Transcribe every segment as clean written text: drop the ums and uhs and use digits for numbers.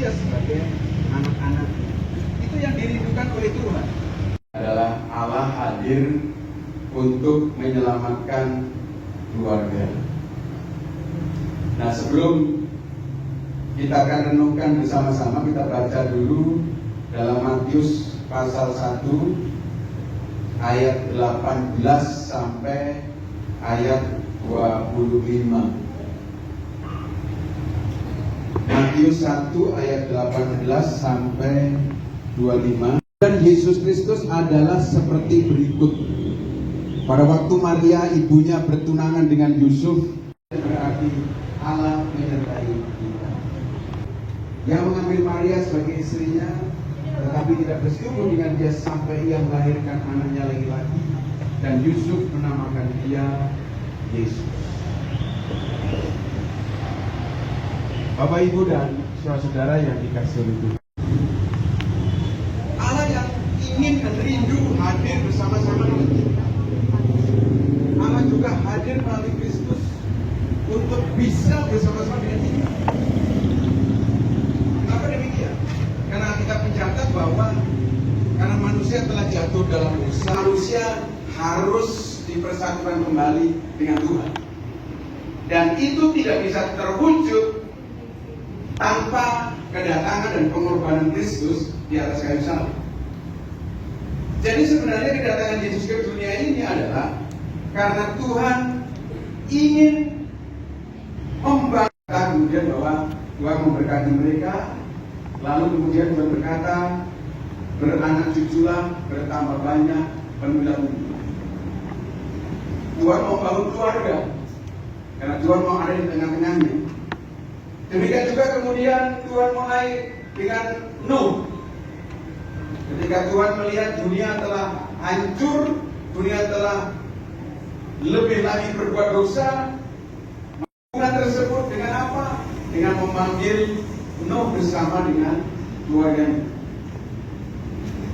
manusia sebagai anak-anak. Itu yang dirindukan oleh Tuhan. Adalah Allah hadir untuk menyelamatkan keluarga. Nah, sebelum kita akan renungkan bersama-sama, kita baca dulu dalam Matius pasal 1 ayat 18 sampai ayat 25. Matius 1 ayat 18 sampai 25. Dan Yesus Kristus adalah seperti berikut. Pada waktu Maria ibunya bertunangan dengan Yusuf, berarti Allah menyertai kita. Yang mengambil Maria sebagai istrinya, tetapi tidak bersetubuh dengan dia sampai ia melahirkan anaknya laki-laki, dan Yusuf menamakan dia Yesus. Bapak, Ibu, dan saudara-saudara yang dikasihi oleh Tuhan, Allah yang ingin dan rindu hadir bersama-sama dengan kita. Allah juga hadir melalui Kristus untuk bisa bersama-sama dengan kita. Kenapa demikian? Karena kita mencatat bahwa karena manusia telah jatuh dalam dosa, manusia harus dipersatukan kembali dengan Tuhan. Dan itu tidak bisa terwujud tanpa kedatangan dan pengorbanan Kristus di atas kayu salib. Jadi sebenarnya kedatangan Yesus ke dunia ini adalah karena Tuhan ingin membantu, kemudian bahwa Tuhan memberkati mereka, lalu kemudian Tuhan berkata, beranak cuculah, bertambah banyak, penuhilah bumi. Tuhan mau bangun keluarga, karena Tuhan mau ada di tengah-tengahnya. Demikian juga kemudian Tuhan mulai dengan Nuh. Ketika Tuhan melihat dunia telah hancur, dunia telah lebih lagi berbuat dosa, Tuhan tersebut dengan apa? Dengan memanggil Nuh bersama dengan keluarganya.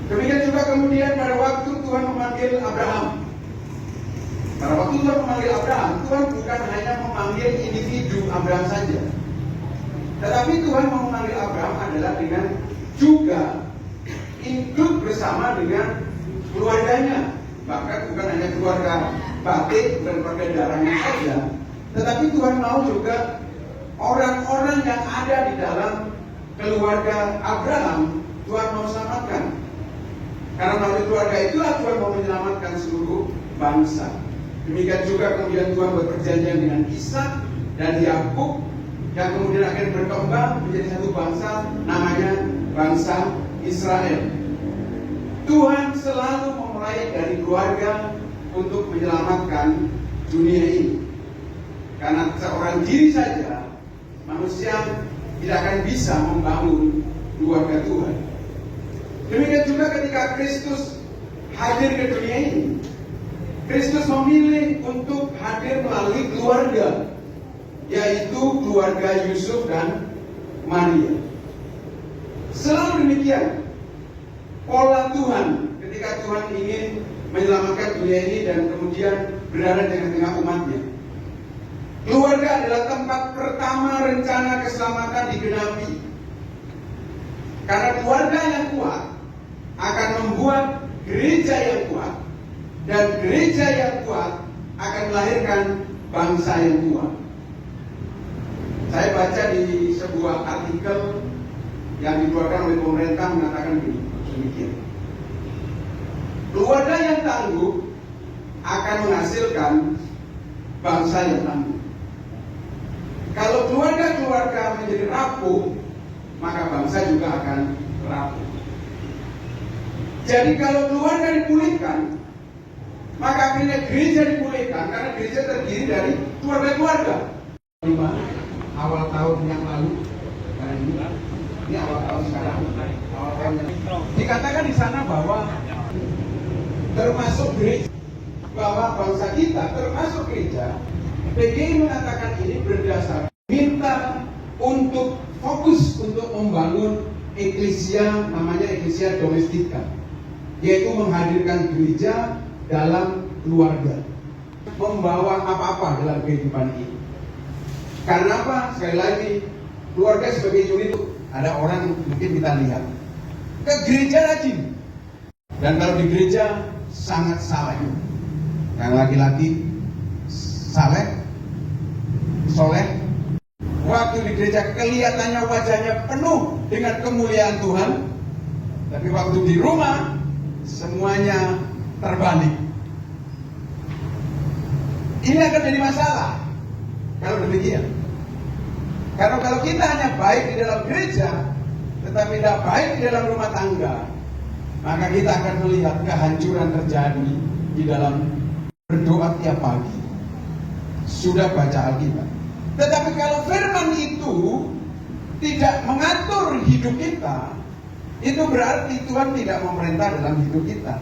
Demikian juga kemudian pada waktu Tuhan memanggil Abraham. Pada waktu Tuhan memanggil Abraham, Tuhan bukan hanya memanggil individu Abraham saja. Tetapi Tuhan mau memanggil Abraham adalah dengan juga ikut bersama dengan keluarganya. Bahkan bukan hanya keluarga batin, bukan keluarga darahnya saja, tetapi Tuhan mau juga orang-orang yang ada di dalam keluarga Abraham, Tuhan mau selamatkan. Karena melalui keluarga itulah Tuhan mau menyelamatkan seluruh bangsa. Demikian juga kemudian Tuhan berperjanjian dengan Ishak dan Yakub, yang kemudian akan berkembang menjadi satu bangsa, namanya bangsa Israel. Tuhan selalu memulai dari keluarga untuk menyelamatkan dunia ini. Karena seorang diri saja manusia tidak akan bisa membangun keluarga Tuhan. Demikian juga ketika Kristus hadir ke dunia ini, Kristus memilih untuk hadir melalui keluarga, yaitu keluarga Yusuf dan Maria. Selalu demikian pola Tuhan ketika Tuhan ingin menyelamatkan dunia ini dan kemudian berada di tengah-tengah umatnya. Keluarga adalah tempat pertama rencana keselamatan digenapi. Karena keluarga yang kuat akan membuat gereja yang kuat, dan gereja yang kuat akan melahirkan bangsa yang kuat. Saya baca di sebuah artikel yang dikeluarkan oleh pemerintah mengatakan demikian. Keluarga yang tangguh akan menghasilkan bangsa yang tangguh. Kalau keluarga-keluarga menjadi rapuh, maka bangsa juga akan rapuh. Jadi kalau keluarga dipulihkan, maka akhirnya gereja dipulihkan, karena gereja terdiri dari keluarga-keluarga. Awal tahun yang lalu, ini awal tahun sekarang, awal tahun yang dikatakan di sana bahwa termasuk gereja, bahwa bangsa kita termasuk gereja. PGI mengatakan ini berdasar minta untuk fokus untuk membangun eklesia, namanya eklesia domestika, yaitu menghadirkan gereja dalam keluarga, membawa apa-apa dalam kehidupan ini. Karena apa? Sekali lagi, keluarga sebagai unit ada orang mungkin kita lihat ke gereja rajin, dan kalau di gereja sangat saleh. Yang laki-laki saleh, soleh. Waktu di gereja kelihatannya wajahnya penuh dengan kemuliaan Tuhan, tapi waktu di rumah semuanya terbalik. Ini akan jadi masalah kalau demikian. Karena kalau kita hanya baik di dalam gereja, tetapi tidak baik di dalam rumah tangga, maka kita akan melihat kehancuran terjadi di dalam berdoa tiap pagi, sudah baca Alkitab. Tetapi kalau firman itu tidak mengatur hidup kita, itu berarti Tuhan tidak memerintah dalam hidup kita.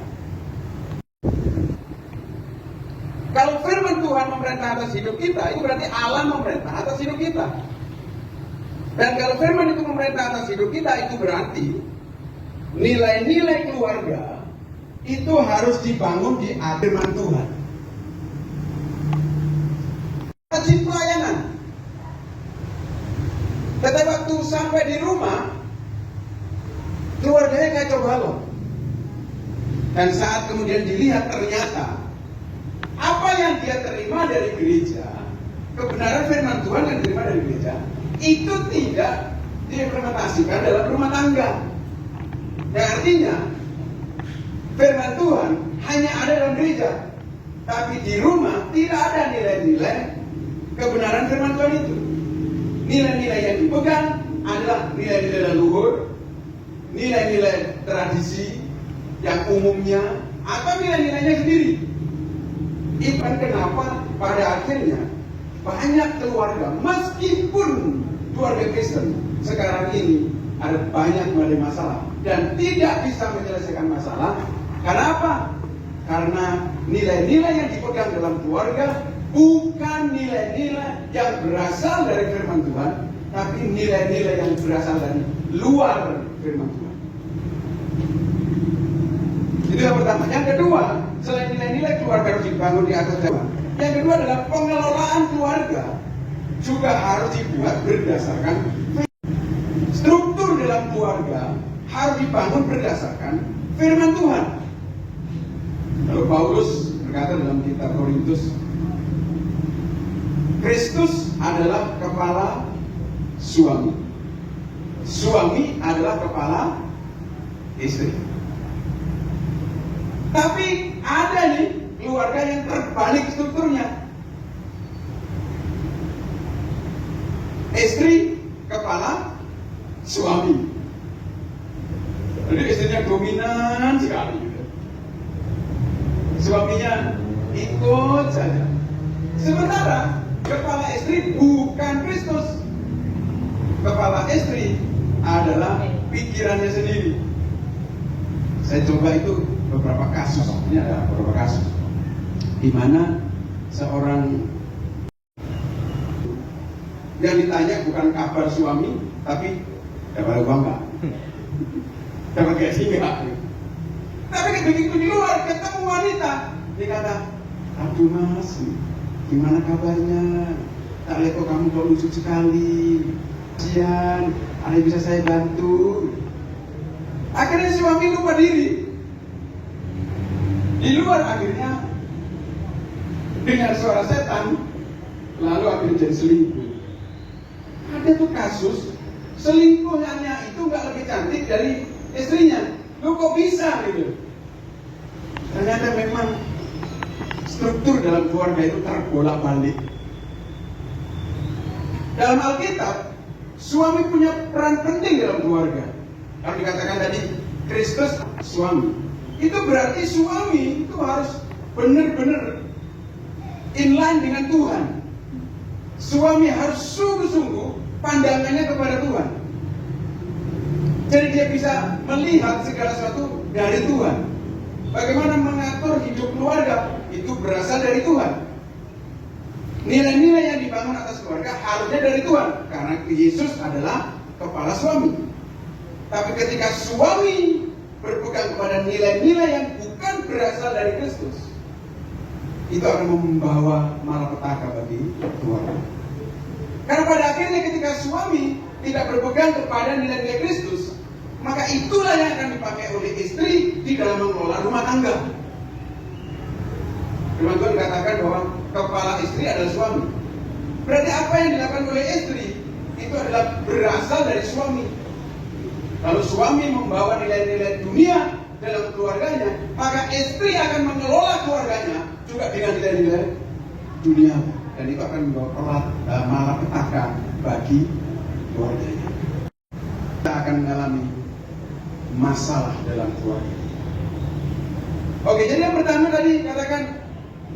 Kalau firman Tuhan memerintah atas hidup kita, itu berarti Allah memerintah atas hidup kita. Dan kalau firman itu memerintah atas hidup kita, itu berarti nilai-nilai keluarga itu harus dibangun di firman Tuhan. Wajib pelayanan. Tetapi waktu sampai di rumah, keluarganya kacau balau. Dan saat kemudian dilihat ternyata apa yang dia terima dari gereja, kebenaran firman Tuhan yang diterima dari gereja, itu tidak diimplementasikan dalam rumah tangga. Yang artinya firman Tuhan hanya ada dalam gereja, tapi di rumah tidak ada nilai-nilai kebenaran firman Tuhan itu. Nilai-nilai yang dipegang adalah nilai-nilai leluhur, nilai-nilai tradisi yang umumnya, atau nilai-nilainya sendiri. Itu kan kenapa pada akhirnya banyak keluarga, meskipun keluarga Kristen sekarang ini ada banyak mengalami masalah dan tidak bisa menyelesaikan masalah. Kenapa? Karena nilai-nilai yang dipegang dalam keluarga bukan nilai-nilai yang berasal dari firman Tuhan, tapi nilai-nilai yang berasal dari luar firman Tuhan. Itu yang pertama. Yang kedua, selain nilai-nilai keluarga harus dibangun di atas Tuhan, yang kedua adalah pengelolaan keluarga juga harus dibuat berdasarkan struktur dalam keluarga harus dibangun berdasarkan firman Tuhan. Lalu Paulus berkata dalam kitab Korintus, Kristus adalah kepala suami, suami adalah kepala istri. Tapi ada nih keluarga yang terbalik strukturnya. Istri kepala suami. Jadi istrinya dominan sekali. Suaminya ikut saja. Sementara kepala istri bukan Kristus. Kepala istri adalah pikirannya sendiri. Saya coba itu beberapa kasus. Ini ada beberapa kasus di mana seorang yang ditanya bukan kabar suami, tapi dapat uang nggak? Dapat gaji nggak? Tapi begitu di luar ketemu wanita, dia kata, aduh mas, gimana kabarnya? Tak lihat kok kamu kok lucu sekali. Kasihan, ada yang bisa saya bantu. Akhirnya suami lupa diri. Di luar akhirnya dengar suara setan, lalu akhirnya jadi selingkuh. Ada tuh kasus selingkuhannya itu nggak lebih cantik dari istrinya. Lu kok bisa gitu? Ternyata memang struktur dalam keluarga itu terbolak-balik. Dalam Alkitab, suami punya peran penting dalam keluarga. Kalau dikatakan tadi Kristus suami, itu berarti suami itu harus benar-benar inline dengan Tuhan. Suami harus sungguh-sungguh pandangannya kepada Tuhan. Jadi dia bisa melihat segala sesuatu dari Tuhan. Bagaimana mengatur hidup keluarga itu berasal dari Tuhan. Nilai-nilai yang dibangun atas keluarga harusnya dari Tuhan, karena Yesus adalah kepala suami. Tapi ketika suami berpegang kepada nilai-nilai yang bukan berasal dari Kristus, itu akan membawa malapetaka bagi keluarga. Karena pada akhirnya ketika suami tidak berpegang kepada nilai-nilai Kristus, maka itulah yang akan dipakai oleh istri di dalam mengelola rumah tangga. Firman Tuhan dikatakan bahwa kepala istri adalah suami. Berarti apa yang dilakukan oleh istri itu adalah berasal dari suami. Kalau suami membawa nilai-nilai dunia dalam keluarganya, maka istri akan mengelola keluarganya juga dengan nilai-nilai dunia, dan itu akan membawa malapetaka bagi keluarganya. Kita akan mengalami masalah dalam keluarga. Oke, jadi yang pertama tadi katakan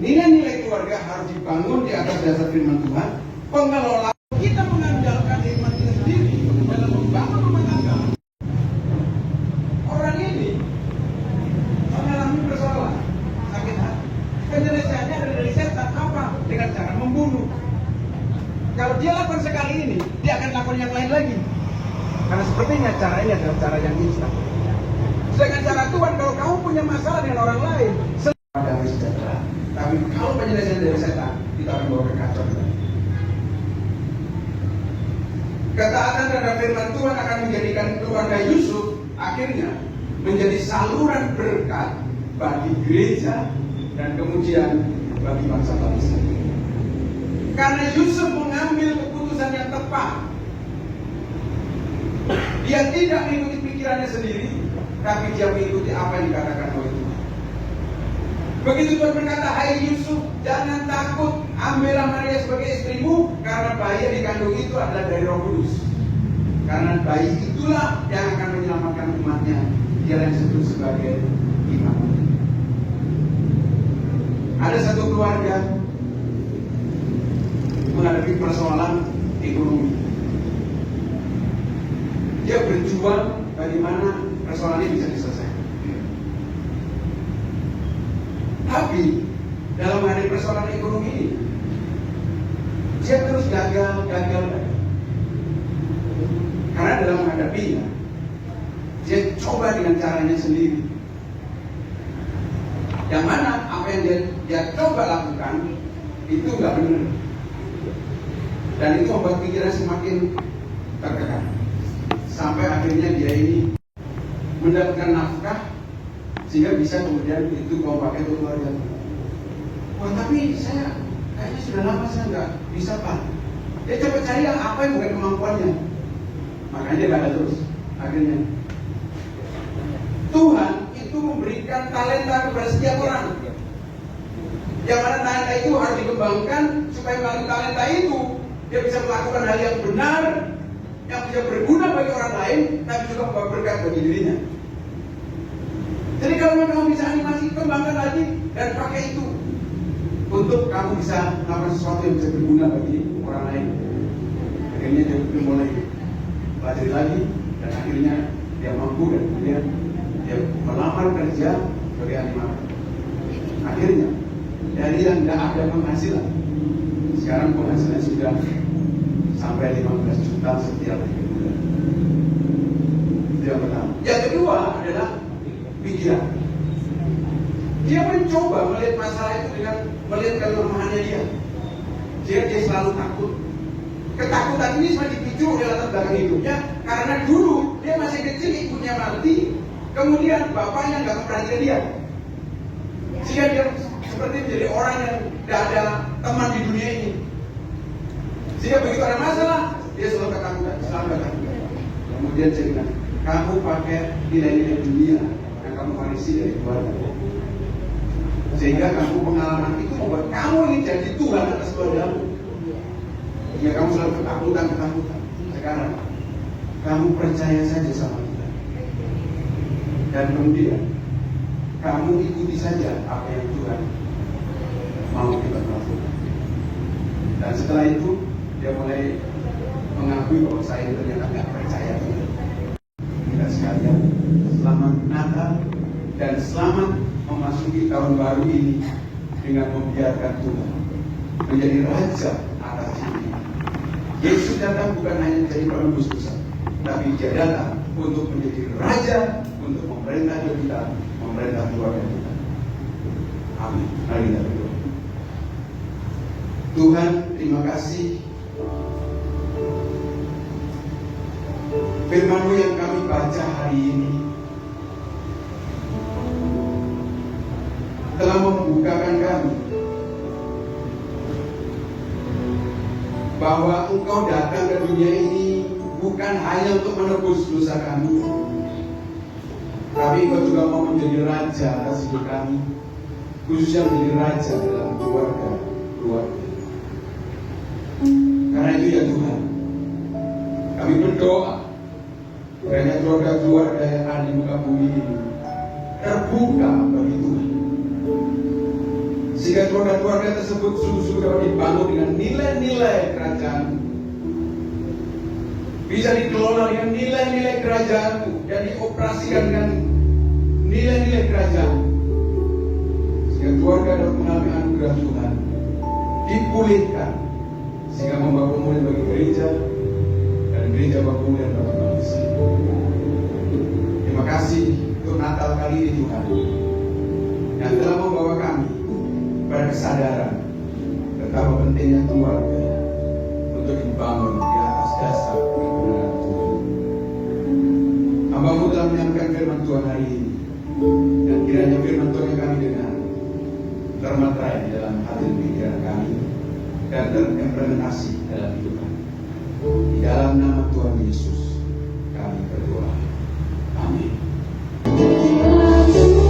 nilai-nilai keluarga harus dibangun di atas dasar firman Tuhan. Pengelola kita mengandalkan firman itu sendiri dalam membangun rumah tangga. Orang ini mengalami persoalan sakit hati. Penyelesaiannya adalah dari setan. Apa? Dengan cara membunuh. Kalau dia lakukan sekali ini, dia akan lakukan yang lain lagi. Karena sepertinya cara ini adalah cara yang instan. Sedangkan cara Tuhan, kalau kamu punya masalah dengan orang lain, damai sejahtera. Tapi kalau penyelesaian dari setan, kita akan bawa kekacauan. Ketaatan terhadap firman Tuhan akan menjadikan keluarga Yusuf akhirnya menjadi saluran berkat bagi gereja dan kemudian bagi bangsa-bangsa. Karena Yusuf mengambil keputusan yang tepat. Dia tidak mengikuti pikirannya sendiri, tapi dia mengikuti apa yang dikatakan oleh Tuhan. Begitu Tuhan berkata, hai Yusuf, jangan takut, ambillah Maria sebagai istrimu, karena bayi yang dikandung itu adalah dari Roh Kudus. Karena bayi itulah yang akan menyelamatkan umatnya. Dia yang disebut sebagai imam. Ada satu keluarga menghadapi persoalan ekonomi. Dia berjuang bagaimana persoalan ini bisa diselesaikan. Tapi dalam menghadapi persoalan ekonomi ini, dia terus gagal. Karena dalam menghadapinya, dia coba dengan caranya sendiri. Yang mana apa yang dia coba lakukan itu nggak benar. Dan itu membuat pikiran semakin tertekan. Sampai akhirnya dia ini mendapatkan nafkah sehingga bisa kemudian itu mau pakai untuk keluarga. Wah, tapi saya kayaknya sudah lama saya nggak bisa, Pak. Dia coba cari yang apa yang bukan kemampuannya. Makanya dia gagal terus. Akhirnya Tuhan itu memberikan talenta kepada setiap orang. Yang mana talenta itu harus dikembangkan supaya melalui talenta itu dia bisa melakukan hal yang benar, yang bisa berguna bagi orang lain, tapi juga membawa berkat bagi dirinya. Jadi kalau kamu bisa animasi, kembangkan lagi dan pakai itu untuk kamu bisa melakukan sesuatu yang bisa berguna bagi orang lain. Akhirnya dia mulai pelajari lagi dan akhirnya dia mampu dan kemudian dia melamar kerja sebagai animator. Akhirnya dari yang tidak ada penghasilan, sekarang penghasilan sudah sampai 15 juta setiap bulan. Itu yang pertama. Yang kedua adalah pikiran. Dia mencoba melihat masalah itu dengan melihat kelemahannya dia. Dia selalu takut. Ketakutan ini selalu dipicu oleh latar belakang hidupnya, karena dulu dia masih kecil, ibunya mati, kemudian bapaknya nggak memperhatikan dia, sehingga dia seperti menjadi orang yang tidak ada teman di dunia ini. Sehingga begitu ada masalah, dia selalu ketakutan. Kemudian saya bilang, kamu pakai nilai-nilai dunia yang kamu warisi dari keluarga, sehingga kamu pengalaman itu membuat kamu ini jadi Tuhan atas keluargamu. Ya kamu selalu ketakutan. Sekarang kamu percaya saja sama Tuhan, dan kemudian kamu ikuti saja apa yang Tuhan mau kita lakukan. Dan setelah itu dia mulai mengakui bahwa saya ternyata nggak percaya Tuhan. Kita sekalian, selamat Natal dan selamat memasuki tahun baru ini dengan membiarkan Tuhan menjadi Raja atas hidup. Yesus datang bukan hanya menjadi penebus dosa, tapi dia datang untuk menjadi Raja, untuk memerintah hidup kita, memerintah keluarga kita. Amin. Mari kita berdoa. Tuhan, terima kasih Firman-Mu yang kami baca hari ini telah membukakan kami bahwa Engkau datang ke dunia ini bukan hanya untuk menebus dosa kami, tapi Engkau juga mau menjadi raja atas hidup kami, khususnya menjadi raja dalam keluarga. Karena itu ya Tuhan, kami berdoa kiranya keluarga-keluarga yang ada di muka bumi ini terbuka bagi Tuhan, sehingga keluarga-keluarga tersebut sungguh-sungguh dapat dibangun dengan nilai-nilai kerajaan, bisa dikelola dengan nilai-nilai kerajaan-Mu dan dioperasikan dengan nilai-nilai kerajaan, sehingga keluarga dapat mengalami anugerah Tuhan, dipulihkan, sehingga membawa pemulihan bagi gereja, dan gereja membawa pemulihan bagi manusia. Terima kasih untuk Natal kali ini Tuhan, yang telah membawa kami pada kesadaran betapa pentingnya keluarga untuk dibangun di atas dasar kebenaran Tuhan. Hamba-Mu telah menyampaikan firman Tuhan hari ini, dan kiranya firman Tuhan yang kami dengar termaterai di dalam hati dan pikiran kami dan terimplementasi dalam hidup kami. Di dalam nama Tuhan Yesus kami berdoa. Amin. Setiap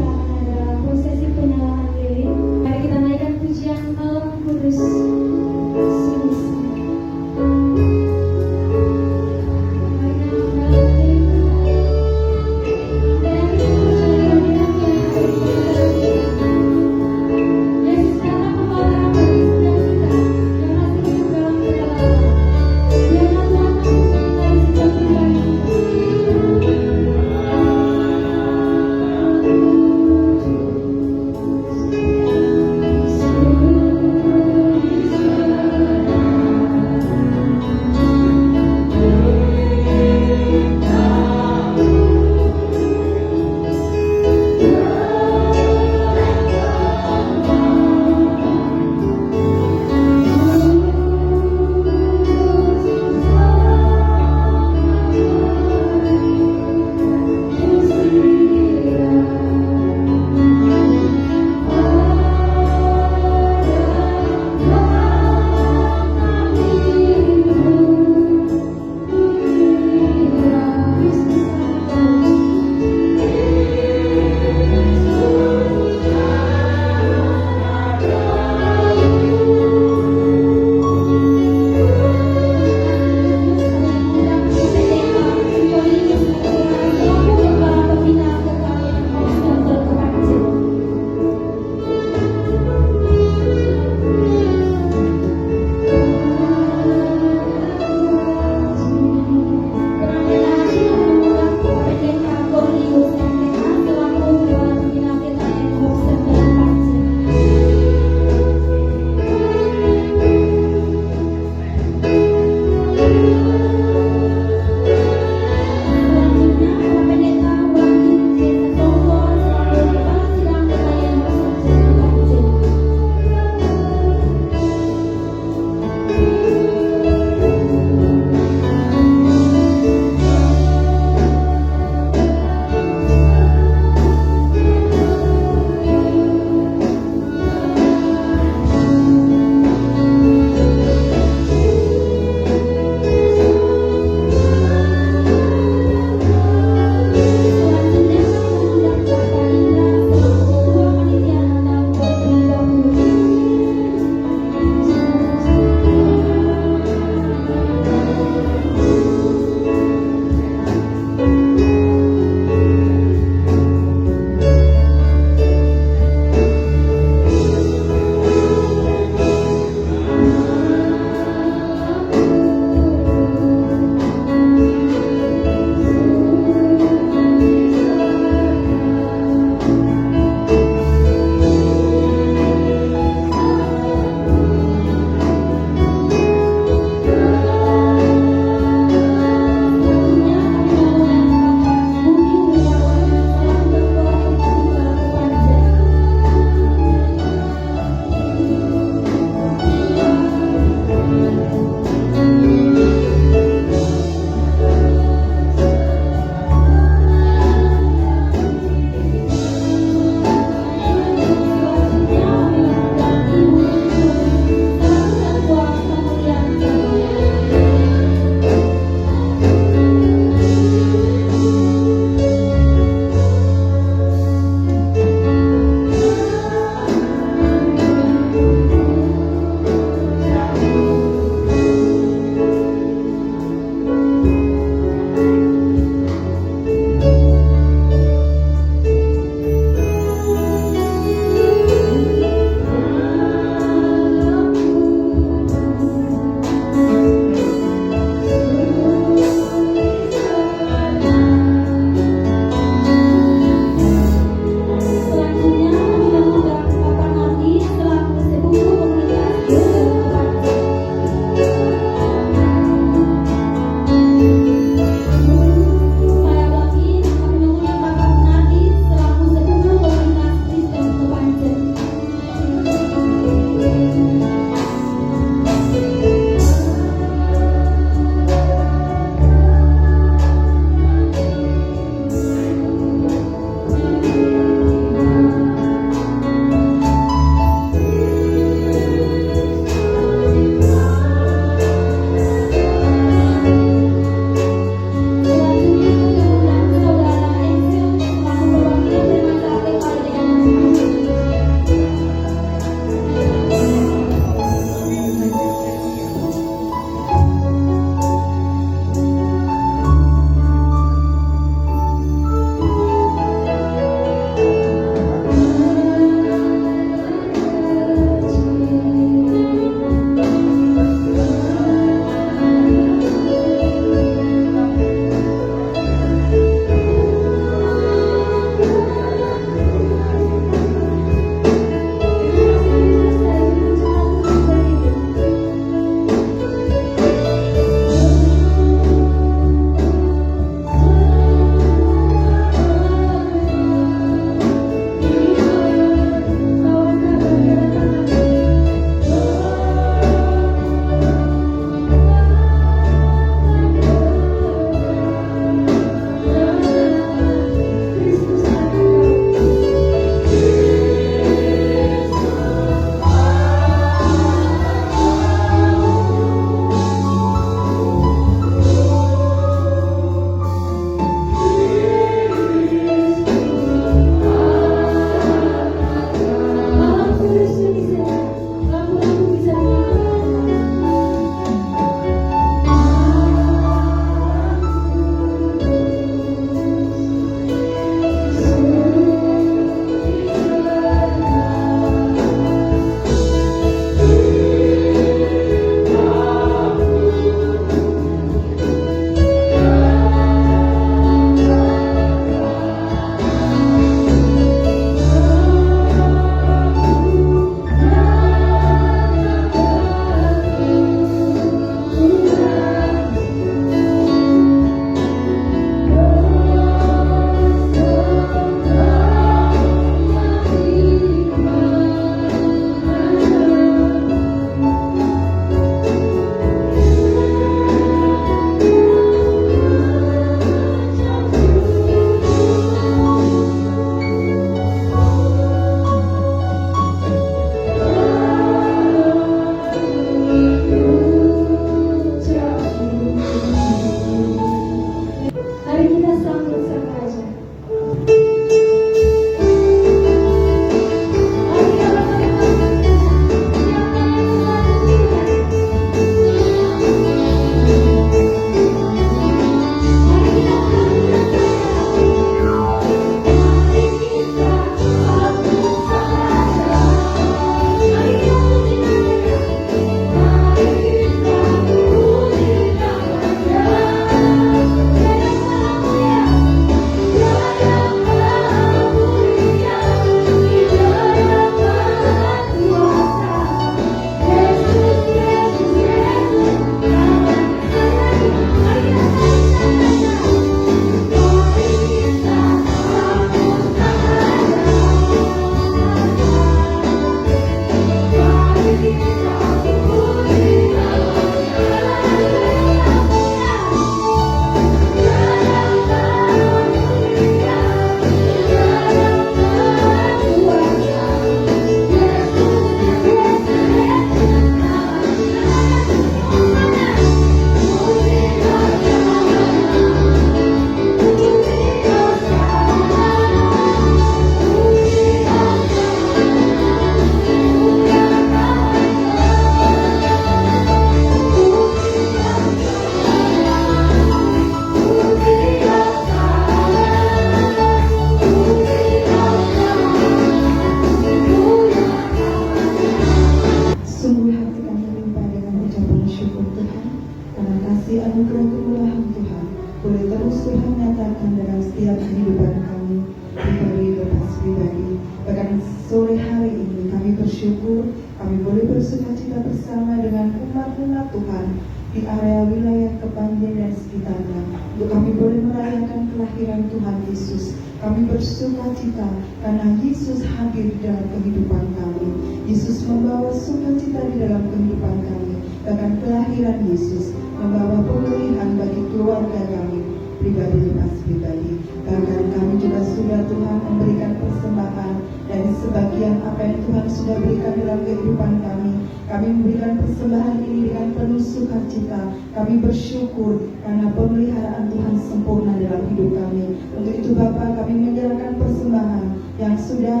setiap kehidupan kami, pribadi lepas pribadi. Bahkan sore hari ini kami bersyukur kami boleh bersukacita bersama dengan umat-umat Tuhan di area wilayah Kepanjen dan sekitarnya. Untuk kami boleh merayakan kelahiran Tuhan Yesus. Kami bersukacita karena Yesus hadir di dalam kehidupan kami. Yesus membawa sukacita di dalam kehidupan kami. Bahkan kelahiran Yesus membawa pemulihan bagi keluarga kami, pribadi lepas pribadi. Bahkan kami juga sudah Tuhan memberikan persembahan dari sebagian apa yang Tuhan sudah berikan dalam kehidupan kami. Kami memberikan persembahan ini dengan penuh sukacita. Kami bersyukur karena pemeliharaan Tuhan sempurna dalam hidup kami. Untuk itu Bapa, kami menyerahkan persembahan yang sudah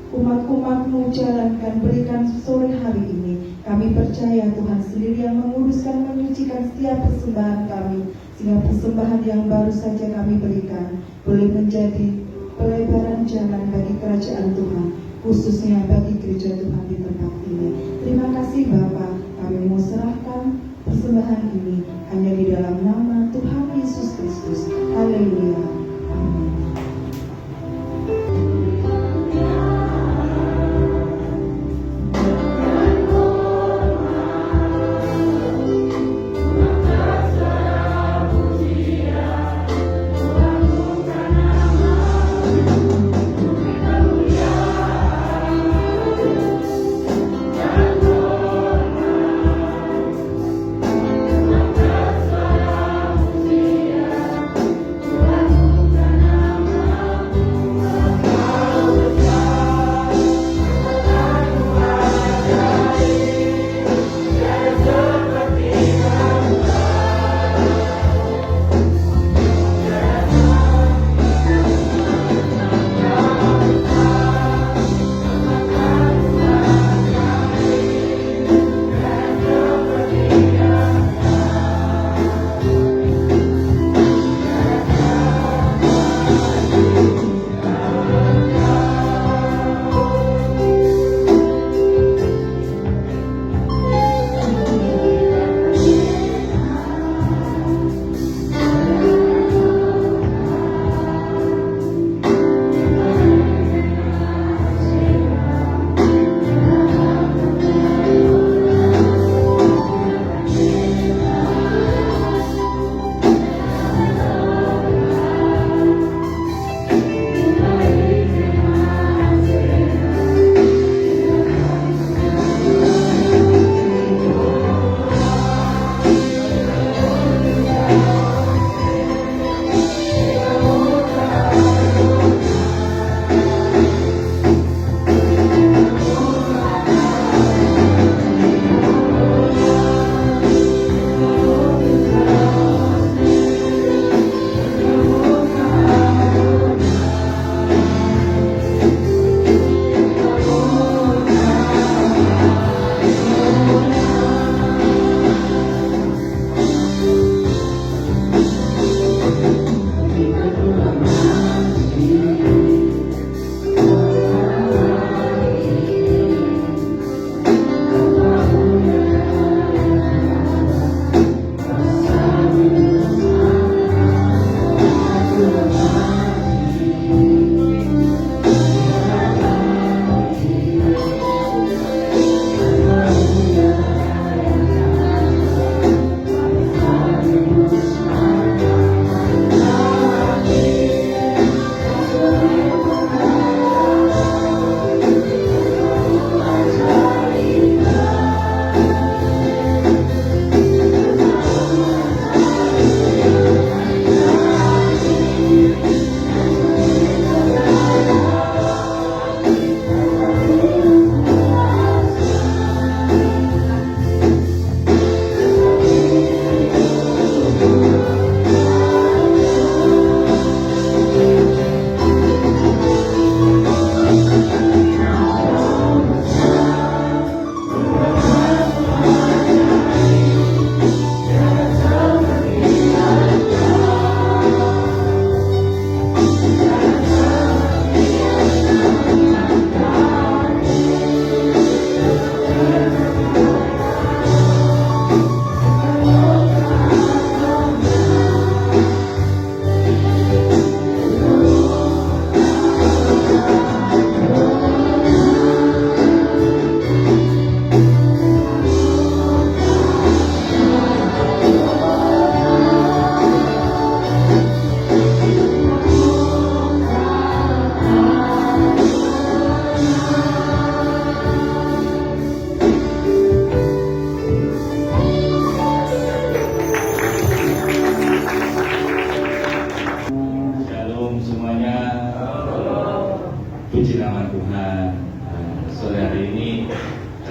umat-umat-Mu jalankan, berikan sore hari ini. Kami percaya Tuhan sendiri yang menguruskan, menyucikan setiap persembahan kami, sehingga persembahan yang baru saja kami berikan boleh menjadi pelebaran jalan bagi kerajaan Tuhan, khususnya bagi gereja Tuhan di tempat ini. Terima kasih Bapa, kami mau serahkan persembahan ini hanya di dalam nama Tuhan Yesus Kristus. Haleluya. Amin.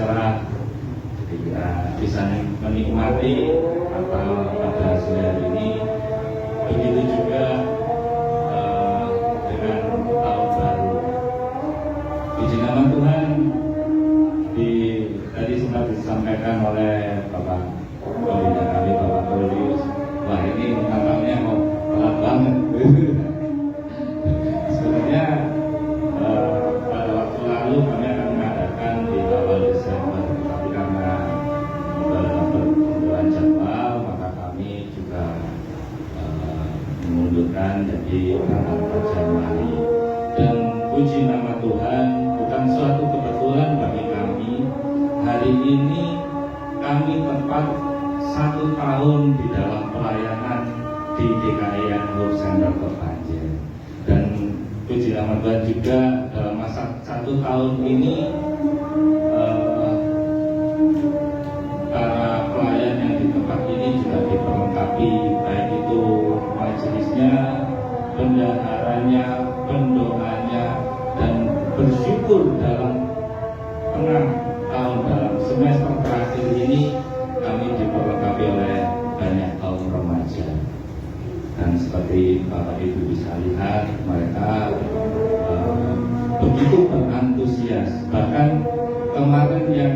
acara bisa menikmati atau pada sore hari ini. Begitu juga dengan tahun baru. Puji nama Tuhan, tadi sempat disampaikan oleh Bapak Pembina kami, Bapak Paulius. Wah, ini nampaknya kok telat banget. Sebenarnya pada waktu lalu kami akan mengadakan di awal Desember, tapi karena pertumbuhan jadwal maka kami juga memundurkan jadi tanggal 4 Januari. Dan puji nama Tuhan, bukan suatu kebetulan bagi kami, hari ini kami tepat 1 tahun di dalam pelayanan di DKIN Hope Center Terpanjang. Dan puji nama Tuhan juga dalam masa 1 tahun ini para pelayan yang di tempat ini juga diperlengkapi, baik itu majelisnya, bendaharanya, pendoanya, dan bersyukur dalam tengah tahun, dalam semester terakhir ini kami diperlengkapi oleh banyak kaum remaja. Dan seperti Bapak Ibu bisa lihat, mereka begitu berantusias. Bahkan kemarin yang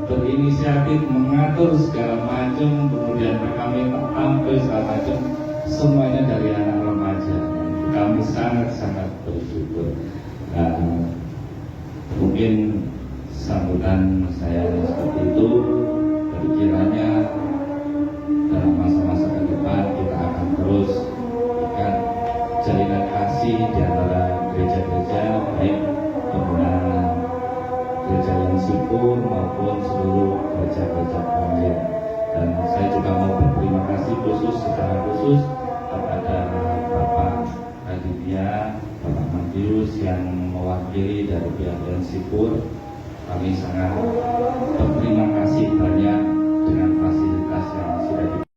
berinisiatif mengatur segala macam, kemudian kami tampil segala macam, semuanya dari anak remaja. Kami sangat-sangat bersyukur. Mungkin sambutan saya seperti itu. Kiranya dalam masa-masa ke depan kita akan terus ikat jalinan kasih di antara gereja-gereja, baik pembinaan gereja yang syukur maupun seluruh gereja-gereja Panjang. Dan saya juga mau berterima kasih secara khusus kepada Bapak Raditya, Bapak Matius yang mewakili dari pihak yang syukur. Kami sangat berterima kasih banyak dengan fasilitas yang sudah diberikan.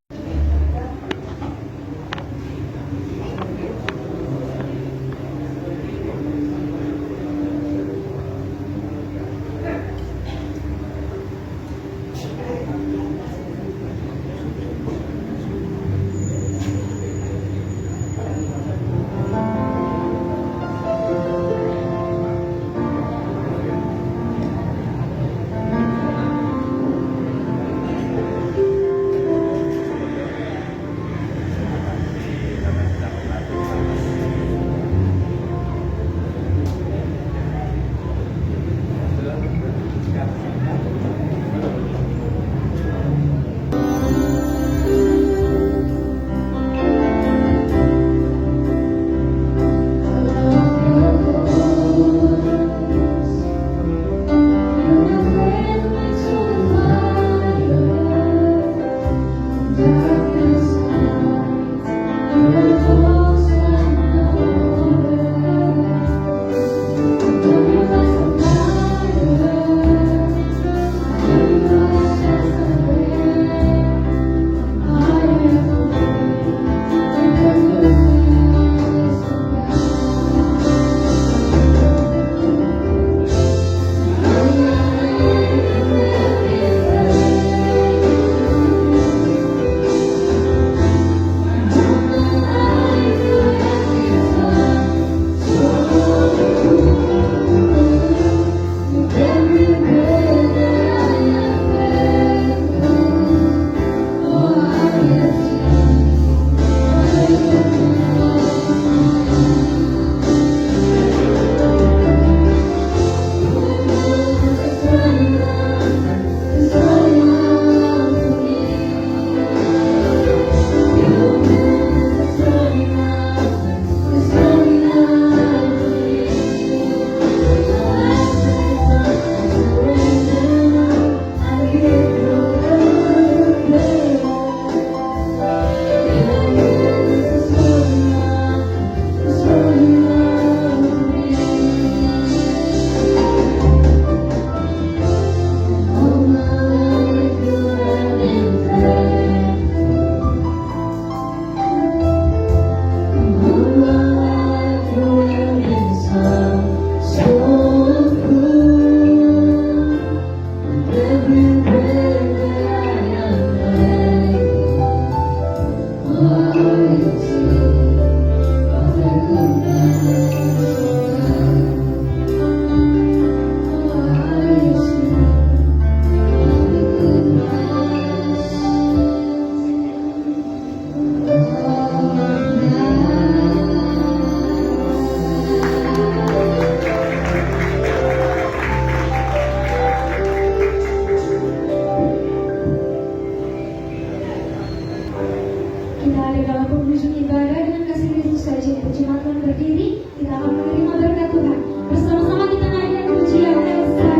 Kita ada dalam penghujung ibadah dengan kasih Kristus saja. Puji Tuhan berdiri, kita akan menerima berkat Tuhan. Bersama-sama kita naikkan pujian Elsa.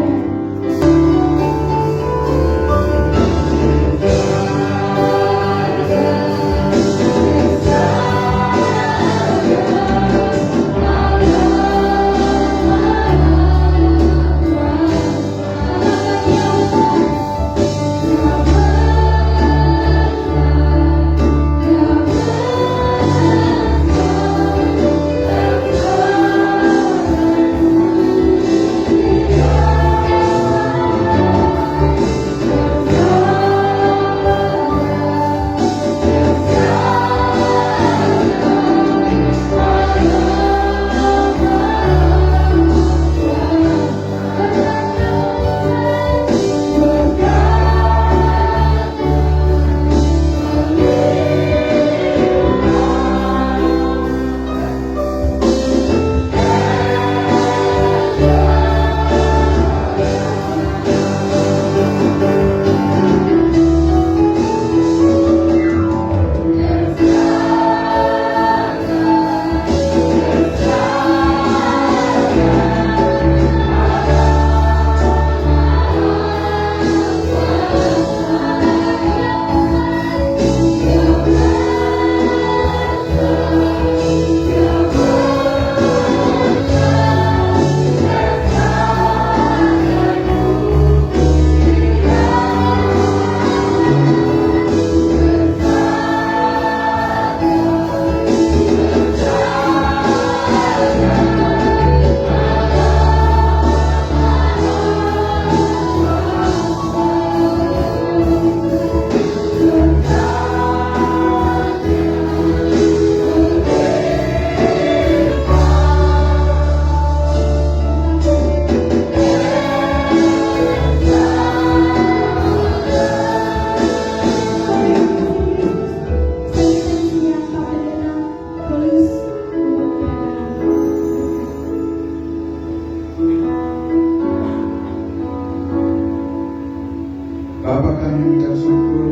Bapa, kami mengucap syukur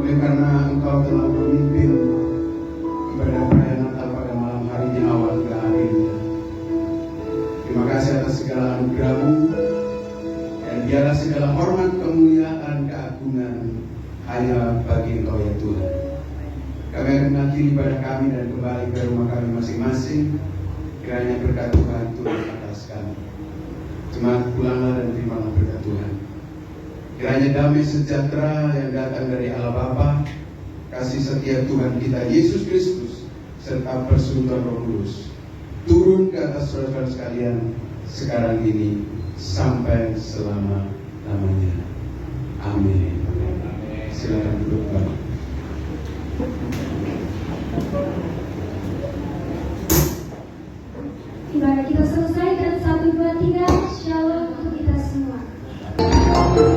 oleh karena Engkau telah memimpin ibadah perayaan Natal pada malam harinya awal hingga akhirnya. Terima kasih atas segala anugerah-Mu, dan biarlah segala hormat, kemuliaan, keagungan hanya bagi Engkau ya Tuhan. Kami akan mengakhiri ibadah kami dan kembali ke rumah kami masing-masing. Kiranya berkat Tuhan turun atas kami. Jemaat, pulanglah dan terimalah berkat Tuhan. Kiranya damai sejahtera yang datang dari Allah Bapa, kasih setia Tuhan kita Yesus Kristus, serta persekutuan Roh Kudus turun ke atas saudara-saudara sekalian sekarang ini sampai selama-lamanya. Amin. Silakan duduk, Pak. Ibadah kita selesai dan 1, 2, 3 Shalom untuk kita semua. Thank you.